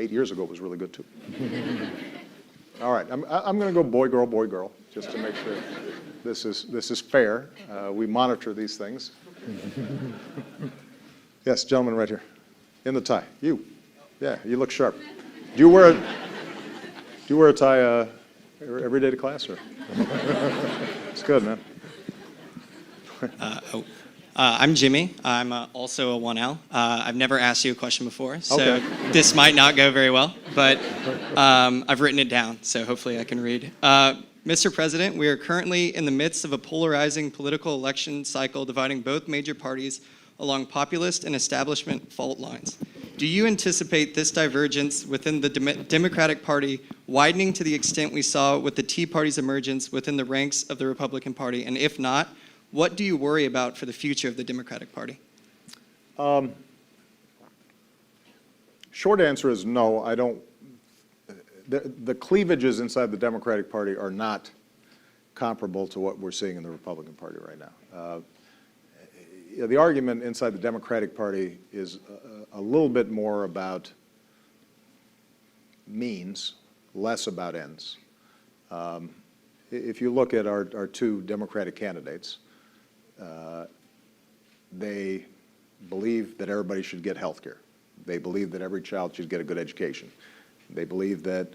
8 years ago was really good too. All right, I'm going to go boy, girl, just to make sure this is fair. We monitor these things. Yes, gentleman right here, in the tie. You, yeah, you look sharp. Do you wear a tie every day to class, or? It's good, man. I'm Jimmy. I'm also a 1L. I've never asked you a question before, so okay. This might not go very well, but I've written it down, so hopefully I can read. Mr. President, we are currently in the midst of a polarizing political election cycle dividing both major parties along populist and establishment fault lines. Do you anticipate this divergence within the Democratic Party widening to the extent we saw with the Tea Party's emergence within the ranks of the Republican Party? And if not, what do you worry about for the future of the Democratic Party? Short answer is no. I don't. The cleavages inside the Democratic Party are not comparable to what we're seeing in the Republican Party right now. The argument inside the Democratic Party is a little bit more about means, less about ends. If you look at our two Democratic candidates, they believe that everybody should get health care. They believe that every child should get a good education. They believe that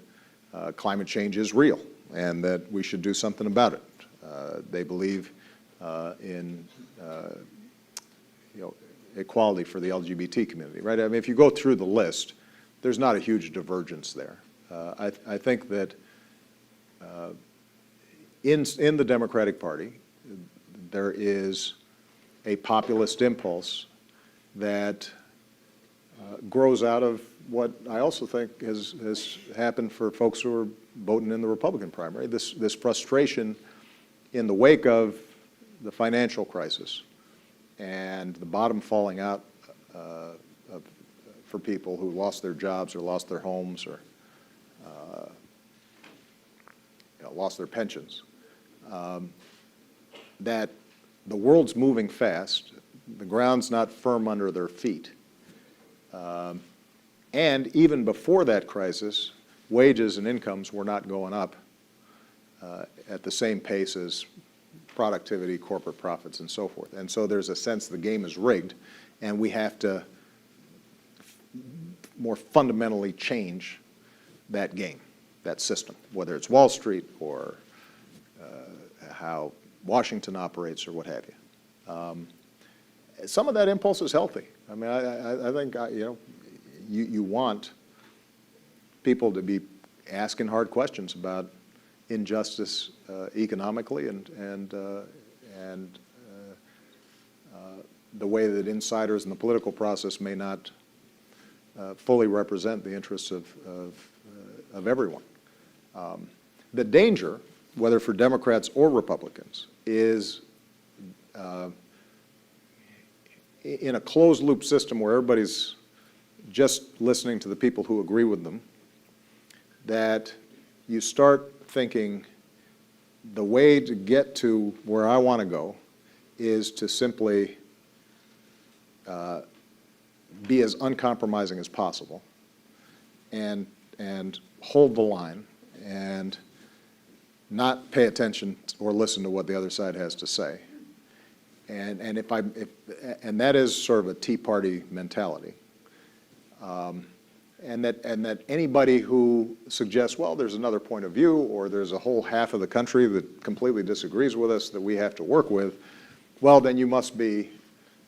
climate change is real and that we should do something about it. They believe in equality for the LGBT community, right? I mean, if you go through the list, there's not a huge divergence there. I think that in the Democratic Party, there is a populist impulse that grows out of what I also think has happened for folks who are voting in the Republican primary, this frustration in the wake of the financial crisis and the bottom falling out for people who lost their jobs or lost their homes or lost their pensions. That the world's moving fast, the ground's not firm under their feet. And even before that crisis, wages and incomes were not going up at the same pace as productivity, corporate profits, and so forth. And so there's a sense the game is rigged, and we have to more fundamentally change that game, that system, whether it's Wall Street or how Washington operates or what have you. Some of that impulse is healthy. I mean, I think, you want people to be asking hard questions about injustice economically and the way that insiders in the political process may not fully represent the interests of everyone. The danger, whether for Democrats or Republicans, is in a closed-loop system where everybody's just listening to the people who agree with them, that you start thinking the way to get to where I want to go is to simply be as uncompromising as possible and hold the line and not pay attention or listen to what the other side has to say. And that is sort of a Tea Party mentality. And that anybody who suggests, well, there's another point of view, or there's a whole half of the country that completely disagrees with us that we have to work with, well, then you must be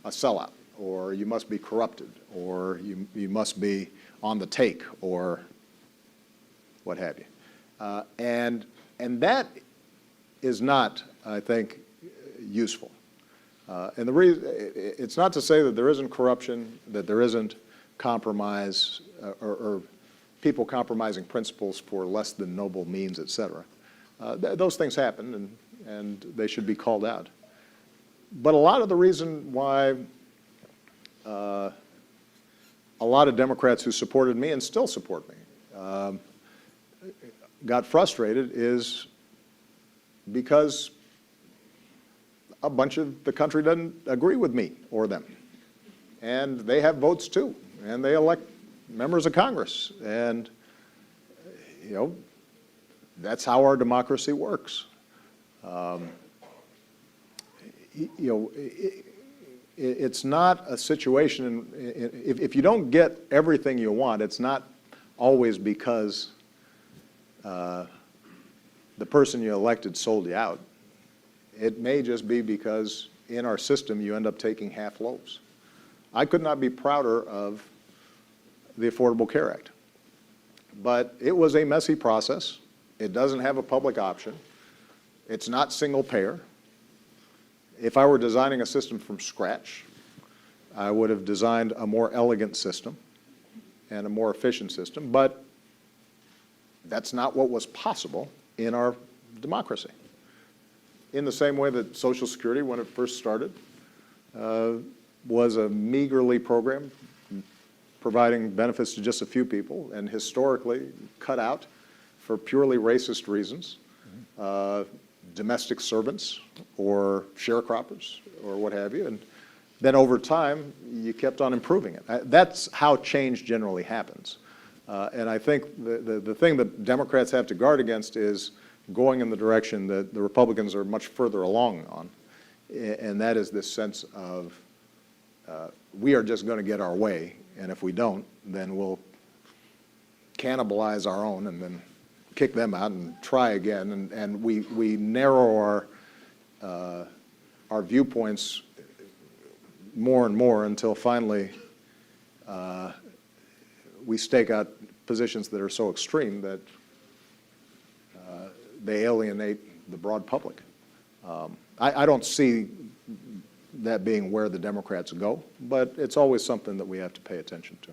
a sellout, or you must be corrupted, or you must be on the take, or what have you. And that is not, I think, useful. And the reason, it's not to say that there isn't corruption, that there isn't compromise, or people compromising principles for less than noble means, et cetera. Those things happen, and they should be called out. But a lot of the reason why a lot of Democrats who supported me and still support me got frustrated is because a bunch of the country doesn't agree with me or them. And they have votes too, and they elect members of Congress. And, you know, that's how our democracy works. You know, it's not a situation, if you don't get everything you want, it's not always because the person you elected sold you out. It may just be because in our system you end up taking half loaves. I could not be prouder of the Affordable Care Act. But it was a messy process. It doesn't have a public option. It's not single payer. If I were designing a system from scratch, I would have designed a more elegant system and a more efficient system, but that's not what was possible in our democracy. In the same way that Social Security, when it first started, was a meagerly program providing benefits to just a few people, and historically cut out for purely racist reasons, domestic servants or sharecroppers or what have you. And then over time, you kept on improving it. That's how change generally happens. And I think the thing that Democrats have to guard against is going in the direction that the Republicans are much further along on, and that is this sense of we are just going to get our way, and if we don't, then we'll cannibalize our own and then kick them out and try again, and we narrow our viewpoints more and more until finally we stake out positions that are so extreme that they alienate the broad public. I don't see that being where the Democrats go, but it's always something that we have to pay attention to.